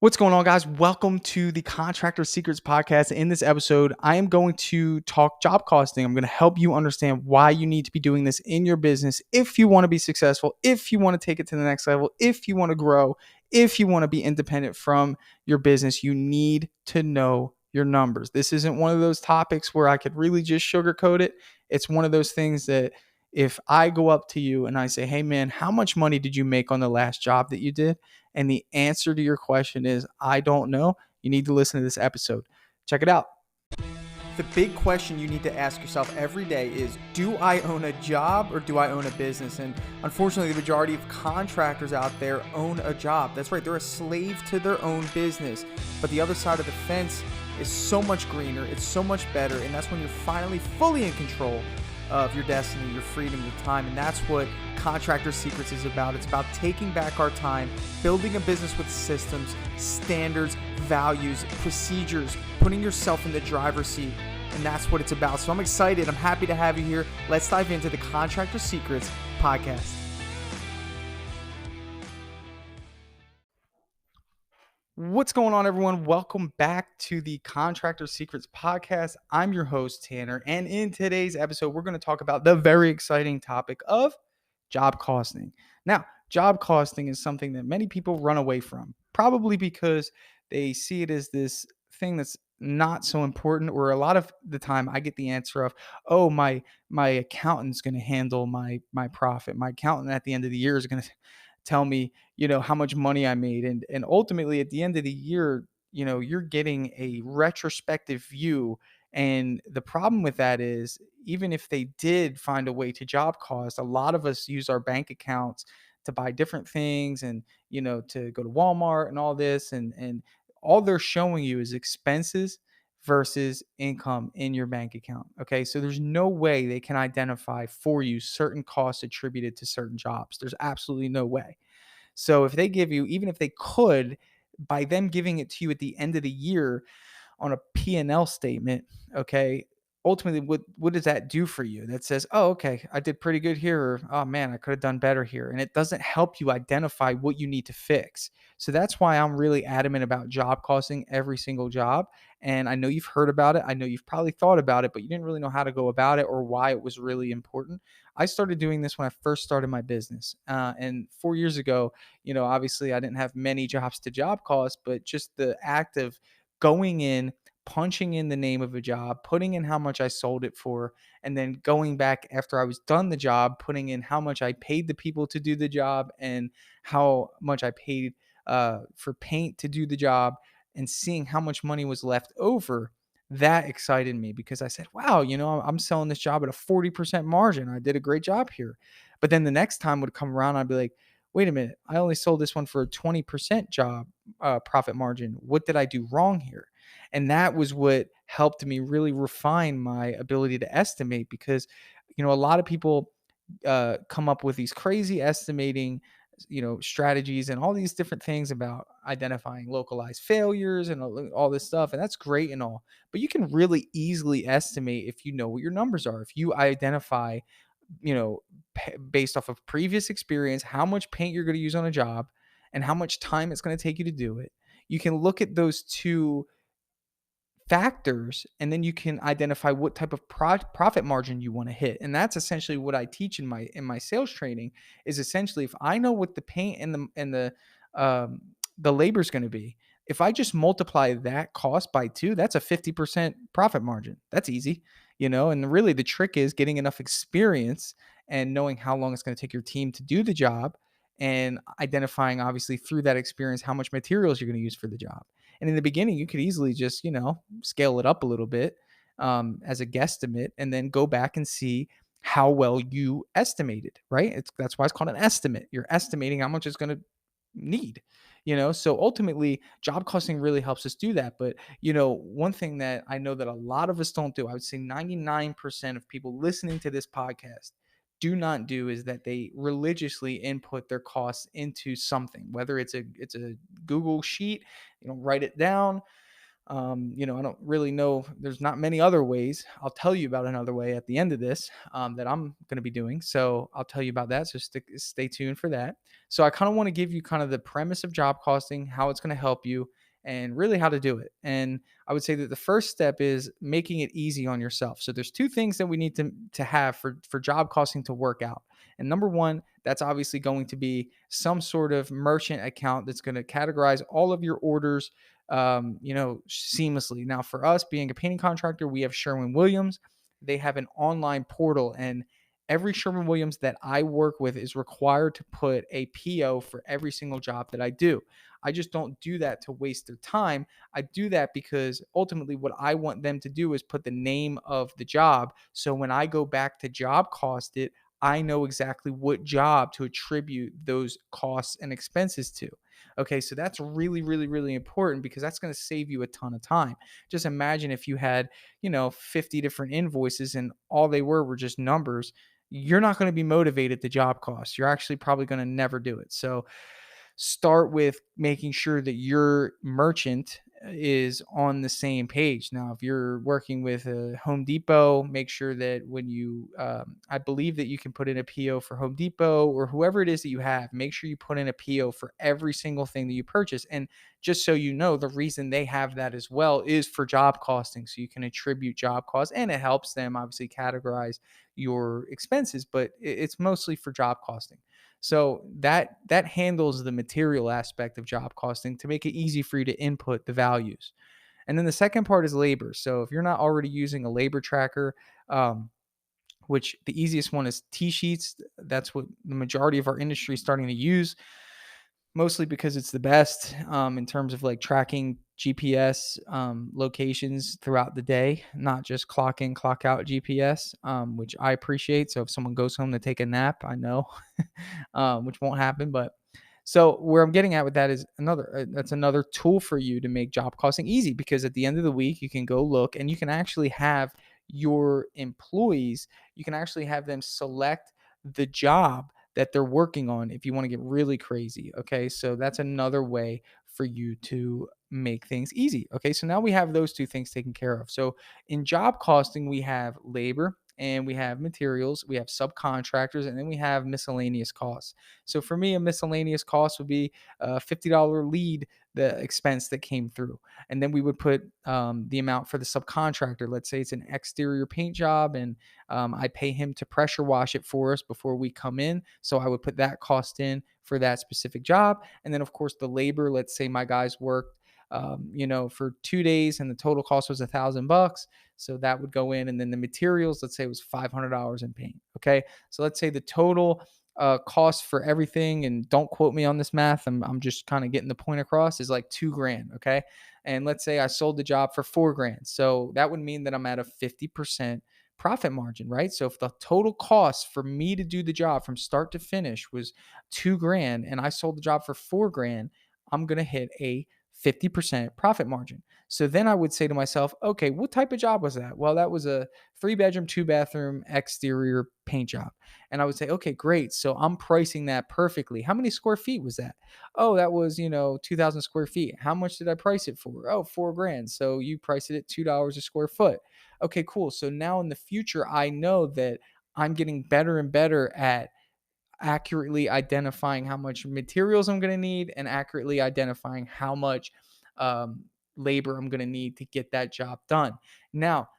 What's going on, guys? Welcome to the Contractor Secrets Podcast. In this episode, I am going to talk job costing. I'm going to help you understand why you need to be doing this in your business if you want to be successful, if you want to take it to the next level, if you want to grow, if you want to be independent from your business. You need to know your numbers. This isn't one of those topics where I could really just sugarcoat it. It's one of those things that if I go up to you and I say, hey, man, how much money did you make on the last job that you did? And the answer to your question is, I don't know, you need to listen to this episode. Check it out. The big question you need to ask yourself every day is, do I own a job or do I own a business? And unfortunately, the majority of contractors out there own a job. That's right, they're a slave to their own business. But the other side of the fence is so much greener, it's so much better, and that's when you're finally fully in control of your destiny, your freedom, your time. And that's what Contractor Secrets is about. It's about taking back our time, building a business with systems, standards, values, procedures, putting yourself in the driver's seat. And that's what it's about. So I'm excited. I'm happy to have you here. Let's dive into the Contractor Secrets podcast. What's going on, everyone? Welcome back to the Contractor Secrets podcast. I'm your host, Tanner. And in today's episode, we're going to talk about the very exciting topic of job costing. Now, job costing is something that many people run away from, probably because they see it as this thing that's not so important, or a lot of the time I get the answer of, oh, my accountant's going to handle my profit. My accountant at the end of the year is going to tell me, how much money I made. And ultimately at the end of the year, you're getting a retrospective view. And the problem with that is, even if they did find a way to job cost, a lot of us use our bank accounts to buy different things and, to go to Walmart and all this. And all they're showing you is expenses versus income in your bank account. Okay. So there's no way they can identify for you certain costs attributed to certain jobs. There's absolutely no way. So if they give you, even if they could, by them giving it to you at the end of the year on a P&L statement, okay, ultimately what does that do for you? That says, oh, okay, I did pretty good here, or oh man, I could have done better here. And it doesn't help you identify what you need to fix. So that's why I'm really adamant about job costing every single job. And I know you've heard about it. I know you've probably thought about it, but you didn't really know how to go about it or why it was really important. I started doing this when I first started my business. And 4 years ago, obviously I didn't have many jobs to job cost, but just the act of going in, punching in the name of a job, putting in how much I sold it for, and then going back after I was done the job, putting in how much I paid the people to do the job and how much I paid for paint to do the job, and seeing how much money was left over. That excited me because I said, wow, I'm selling this job at a 40% margin. I did a great job here. But then the next time would come around, I'd be like, wait a minute, I only sold this one for a 20% job profit margin. What did I do wrong here? And that was what helped me really refine my ability to estimate, because, a lot of people come up with these crazy estimating, strategies and all these different things about identifying localized failures and all this stuff. And that's great and all, but you can really easily estimate if you know what your numbers are. If you identify, you know, based off of previous experience, how much paint you're going to use on a job and how much time it's going to take you to do it. You can look at those two factors, and then you can identify what type of profit margin you want to hit. And that's essentially what I teach in my sales training. Is essentially, if I know what the paint and the labor is going to be, if I just multiply that cost by two, that's a 50% profit margin. That's easy. And really the trick is getting enough experience and knowing how long it's going to take your team to do the job, and identifying, obviously, through that experience, how much materials you're going to use for the job. And in the beginning, you could easily just, scale it up a little bit, as a guesstimate, and then go back and see how well you estimated, right? That's why it's called an estimate. You're estimating how much it's going to need, So ultimately, job costing really helps us do that. But, one thing that I know that a lot of us don't do, I would say 99% of people listening to this podcast do not do, is that they religiously input their costs into something, whether it's a Google sheet, write it down, I don't really know. There's not many other ways. I'll tell you about another way at the end of this that I'm going to be doing. So I'll tell you about that. So stay tuned for that. So I kind of want to give you kind of the premise of job costing, how it's going to help you, and really how to do it. And I would say that the first step is making it easy on yourself. So there's two things that we need to have for job costing to work out. And number one, that's obviously going to be some sort of merchant account that's going to categorize all of your orders seamlessly. Now, for us being a painting contractor, we have Sherwin-Williams. They have an online portal, and every Sherwin-Williams that I work with is required to put a PO for every single job that I do. I just don't do that to waste their time. I do that because ultimately what I want them to do is put the name of the job. So when I go back to job cost it, I know exactly what job to attribute those costs and expenses to. Okay, so that's really, really, really important because that's going to save you a ton of time. Just imagine if you had, 50 different invoices and all they were just numbers. You're not going to be motivated to job cost. You're actually probably going to never do it. So start with making sure that your merchant is on the same page. Now, if you're working with a Home Depot, make sure that when I believe that you can put in a PO for Home Depot or whoever it is that you have, make sure you put in a PO for every single thing that you purchase. And just so you know, the reason they have that as well is for job costing. So you can attribute job costs and it helps them obviously categorize your expenses, but it's mostly for job costing. So that handles the material aspect of job costing to make it easy for you to input the values. And then the second part is labor. So if you're not already using a labor tracker, um, which the easiest one is T sheets, that's what the majority of our industry is starting to use, mostly because it's the best in terms of like tracking GPS locations throughout the day, not just clock in, clock out GPS, which I appreciate. So if someone goes home to take a nap, I know, which won't happen. But so where I'm getting at with that is that's another tool for you to make job costing easy because at the end of the week you can go look and you can actually have your employees, you can actually have them select the job that they're working on if you want to get really crazy. Okay. So that's another way for you to make things easy. Okay. So now we have those two things taken care of. So in job costing, we have labor and we have materials, we have subcontractors, and then we have miscellaneous costs. So for me, a miscellaneous cost would be a $50 lead, the expense that came through. And then we would put the amount for the subcontractor. Let's say it's an exterior paint job and I pay him to pressure wash it for us before we come in. So I would put that cost in for that specific job. And then, of course, the labor, let's say my guys worked, for 2 days and the total cost was $1,000. So that would go in. And then the materials, let's say it was $500 in paint. Okay. So let's say the total cost for everything, and don't quote me on this math. I'm just kind of getting the point across, is like 2 grand. Okay. And let's say I sold the job for 4 grand. So that would mean that I'm at a 50% profit margin, right? So if the total cost for me to do the job from start to finish was 2 grand and I sold the job for 4 grand, I'm going to hit a 50% profit margin. So then I would say to myself, okay, what type of job was that? Well, that was a 3 bedroom, 2 bathroom exterior paint job. And I would say, okay, great. So I'm pricing that perfectly. How many square feet was that? Oh, that was, 2,000 square feet. How much did I price it for? Oh, 4 grand. So you price it at $2 a square foot. Okay, cool. So now in the future, I know that I'm getting better and better at accurately identifying how much materials I'm going to need and accurately identifying how much um, labor I'm going to need to get that job done. Now,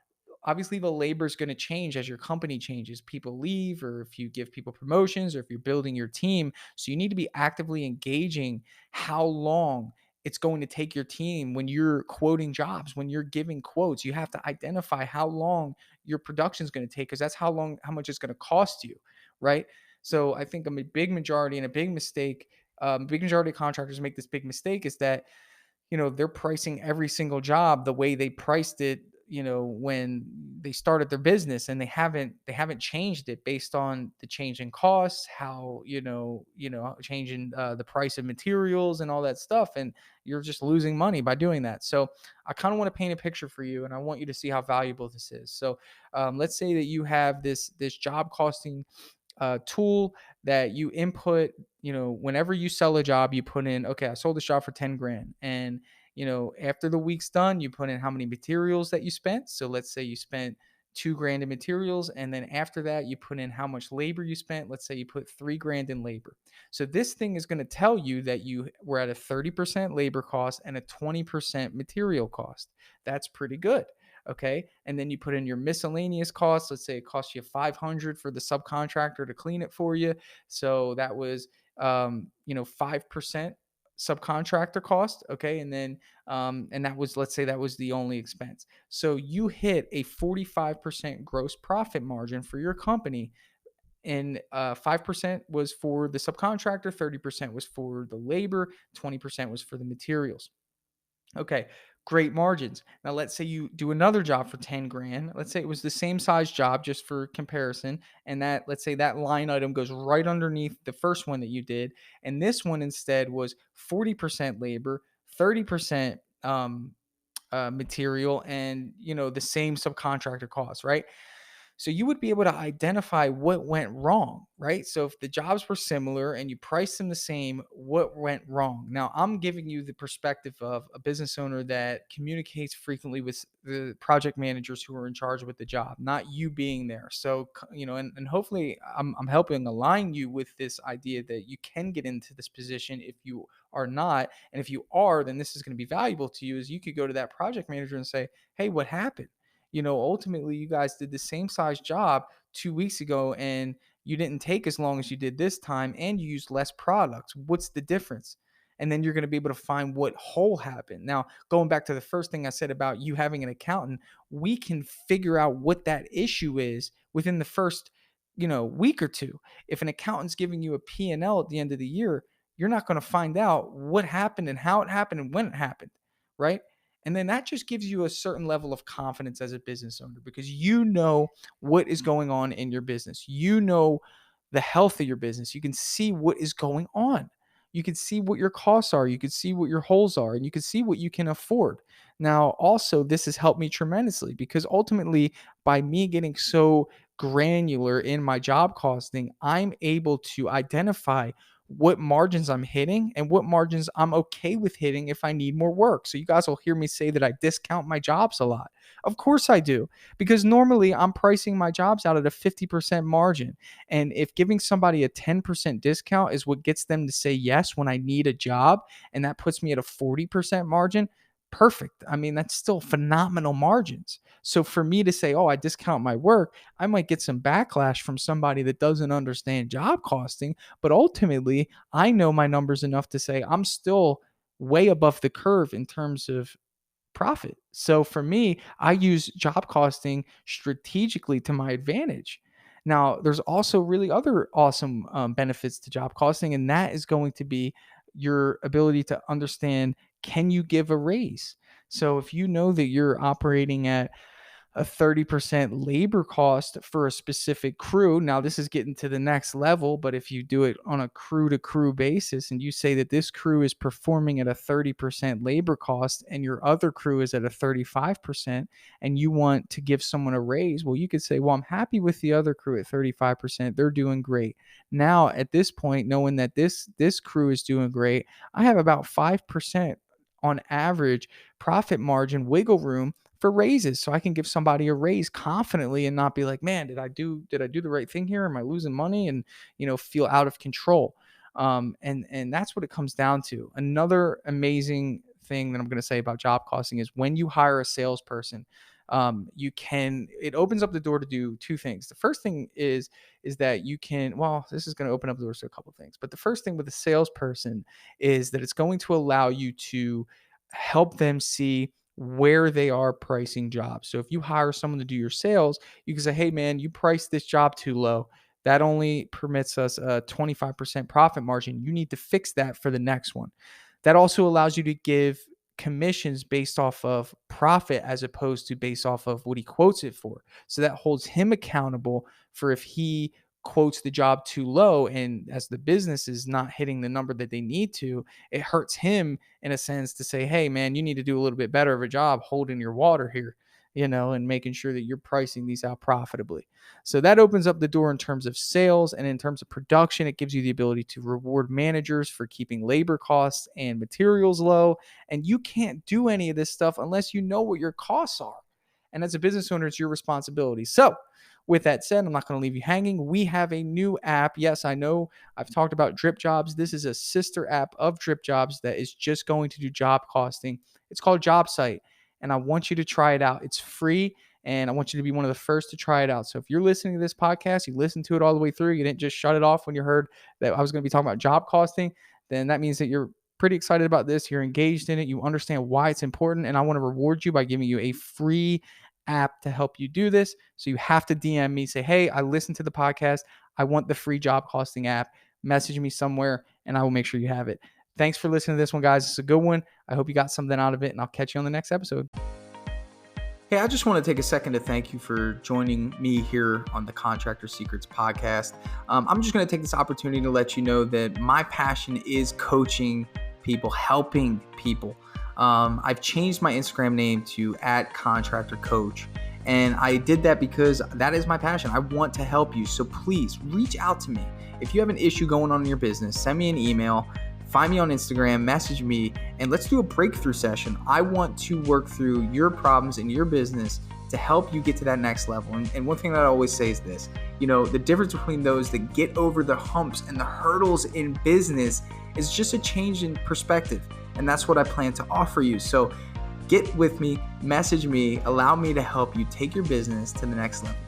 obviously, the labor is going to change as your company changes. People leave, or if you give people promotions, or if you're building your team. So you need to be actively engaging how long it's going to take your team when you're quoting jobs, when you're giving quotes. You have to identify how long your production is going to take because that's how much it's going to cost you, right? So I think a big majority and a big mistake, big majority of contractors make this big mistake is that they're pricing every single job the way they priced it, when they started their business, and they haven't changed it based on the change in costs, how, changing the price of materials and all that stuff. And you're just losing money by doing that. So I kind of want to paint a picture for you and I want you to see how valuable this is. So let's say that you have this job costing tool that you input, whenever you sell a job, you put in, okay, I sold this job for 10 grand. And, after the week's done, you put in how many materials that you spent. So let's say you spent 2 grand in materials. And then after that, you put in how much labor you spent. Let's say you put 3 grand in labor. So this thing is going to tell you that you were at a 30% labor cost and a 20% material cost. That's pretty good. Okay. And then you put in your miscellaneous costs. Let's say it costs you 500 for the subcontractor to clean it for you. So that was 5% subcontractor cost. Okay. And that was, let's say that was the only expense. So you hit a 45% gross profit margin for your company, and 5% was for the subcontractor, 30% was for the labor, 20% was for the materials. Okay, great margins. Now, let's say you do another job for 10 grand. Let's say it was the same size job, just for comparison. And let's say that line item goes right underneath the first one that you did. And this one instead was 40% labor, 30% material, and the same subcontractor costs, right? So you would be able to identify what went wrong, right? So if the jobs were similar and you priced them the same, what went wrong? Now, I'm giving you the perspective of a business owner that communicates frequently with the project managers who are in charge with the job, not you being there. So, and hopefully I'm helping align you with this idea that you can get into this position if you are not. And if you are, then this is going to be valuable to you, is you could go to that project manager and say, hey, what happened? Ultimately, you guys did the same size job 2 weeks ago, and you didn't take as long as you did this time, and you used less products. What's the difference? And then you're going to be able to find what hole happened. Now, going back to the first thing I said about you having an accountant, we can figure out what that issue is within the first, week or two. If an accountant's giving you a P&L at the end of the year, you're not going to find out what happened and how it happened and when it happened, right? And then that just gives you a certain level of confidence as a business owner, because you know what is going on in your business. You know the health of your business. You can see what is going on. You can see what your costs are. You can see what your holes are, and you can see what you can afford. Now, also, this has helped me tremendously, because ultimately, by me getting so granular in my job costing, I'm able to identify what margins I'm hitting and what margins I'm okay with hitting if I need more work. So you guys will hear me say that I discount my jobs a lot. Of course I do, because normally I'm pricing my jobs out at a 50% margin. And if giving somebody a 10% discount is what gets them to say yes when I need a job, and that puts me at a 40% margin, perfect. I mean, that's still phenomenal margins. So for me to say, oh, I discount my work, I might get some backlash from somebody that doesn't understand job costing. But ultimately, I know my numbers enough to say I'm still way above the curve in terms of profit. So for me, I use job costing strategically to my advantage. Now, there's also really other awesome benefits to job costing, and that is going to be your ability to understand, can you give a raise? So if you know that you're operating at a 30% labor cost for a specific crew. Now, this is getting to the next level, but if you do it on a crew to crew basis and you say that this crew is performing at a 30% labor cost and your other crew is at a 35%, and you want to give someone a raise, well, you could say, well, I'm happy with the other crew at 35%. They're doing great. Now, at this point, knowing that this crew is doing great, I have about 5% on average profit margin wiggle room for raises, so I can give somebody a raise confidently and not be like, man, did I do the right thing here? Am I losing money? And feel out of control. And that's what it comes down to. Another amazing thing that I'm going to say about job costing is when you hire a salesperson, it opens up the door to do two things. The first thing is that you can, well, this is going to open up the doors to a couple of things, but the first thing with a salesperson is that it's going to allow you to help them see where they are pricing jobs. So if you hire someone to do your sales, you can say, hey, man, you priced this job too low. That only permits us a 25% profit margin. You need to fix that for the next one. That also allows you to give commissions based off of profit as opposed to based off of what he quotes it for. So that holds him accountable for if he quotes the job too low, and as the business is not hitting the number that they need to, it hurts him in a sense to say, hey, man, you need to do a little bit better of a job holding your water here. and making sure that you're pricing these out profitably. So that opens up the door in terms of sales, and in terms of production, it gives you the ability to reward managers for keeping labor costs and materials low. And you can't do any of this stuff unless you know what your costs are. And as a business owner, it's your responsibility. So, with that said, I'm not going to leave you hanging. We have a new app. Yes, I know I've talked about Dripjobs. This is a sister app of Dripjobs that is just going to do job costing. It's called JobSite, and I want you to try it out. It's free, and I want you to be one of the first to try it out. So if you're listening to this podcast, you listened to it all the way through, you didn't just shut it off when you heard that I was going to be talking about job costing, then that means that you're pretty excited about this. You're engaged in it. You understand why it's important, and I want to reward you by giving you a free app to help you do this. So you have to DM me, say, hey, I listened to the podcast. I want the free job costing app. Message me somewhere and I will make sure you have it. Thanks for listening to this one, guys. It's a good one. I hope you got something out of it, and I'll catch you on the next episode. Hey, I just want to take a second to thank you for joining me here on the Contractor Secrets podcast. I'm just going to take this opportunity to let you know that my passion is coaching people, helping people. I've changed my Instagram name to @contractorcoach, and I did that because that is my passion. I want to help you. So please reach out to me. If you have an issue going on in your business, send me an email, find me on Instagram, message me, and let's do a breakthrough session. I want to work through your problems in your business to help you get to that next level. And one thing that I always say is this, the difference between those that get over the humps and the hurdles in business is just a change in perspective. And that's what I plan to offer you. So get with me, message me, allow me to help you take your business to the next level.